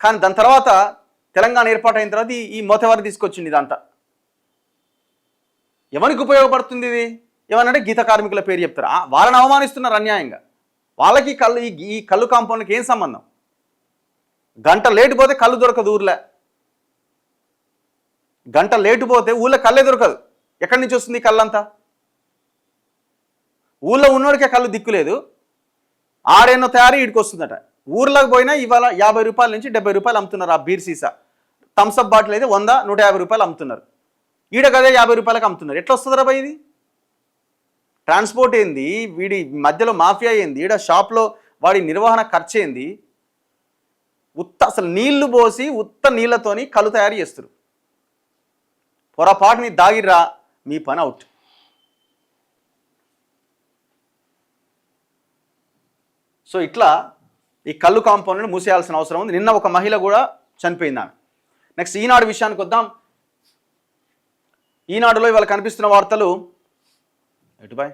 కానీ దాని తర్వాత తెలంగాణ ఏర్పాటైన తర్వాత ఈ మోతవారి తీసుకొచ్చింది ఇదంతా. ఎవరికి ఉపయోగపడుతుంది ఇది? ఏమనంటే గీత కార్మికుల పేరు చెప్తారు. వాళ్ళని అవమానిస్తున్నారు అన్యాయంగా. వాళ్ళకి ఈ కళ్ళు కాంపౌండ్కి ఏం సంబంధం? గంట లేటు పోతే కళ్ళు దొరకదు ఊర్లో. గంట లేటు పోతే ఊళ్ళో కళ్ళే దొరకదు. ఎక్కడి నుంచి వస్తుంది కళ్ళంతా? ఊళ్ళో ఉన్నోడికే కళ్ళు దిక్కులేదు, ఆడేనో తయారీ ఇడికి వస్తుందట. ఊర్లోకి పోయినా ఇవాళ 50 రూపాయల నుంచి 70 రూపాయలు అమ్ముతున్నారు ఆ బీర్ సీసా. థమ్స్అప్ బాటిల్ అయితే 100, 150 రూపాయలు అమ్ముతున్నారు. ఈడ కదే 50 రూపాయలకు అమ్ముతున్నారు. ఎట్లా వస్తుందిరా బా ఇది? ట్రాన్స్పోర్ట్ ఏంది, వీడి మధ్యలో మాఫియా ఏంది, ఈడ షాప్లో వాడి నిర్వహణ ఖర్చు ఏంది? అసలు నీళ్లు పోసి ఉత్త నీళ్లతోని కళ్ళు తయారు చేస్తారు. పొరపాటుని దాగిర్రా, మీ పని అవుట్. సో ఇట్లా ఈ కళ్ళు కాంపౌండ్ని మూసేయాల్సిన అవసరం ఉంది. నిన్న ఒక మహిళ కూడా చనిపోయింది ఆమె. నెక్స్ట్ ఈనాడు విషయానికి వద్దాం. ఈనాడులో ఇవాళ కనిపిస్తున్న వార్తలు ఎటు బాయ్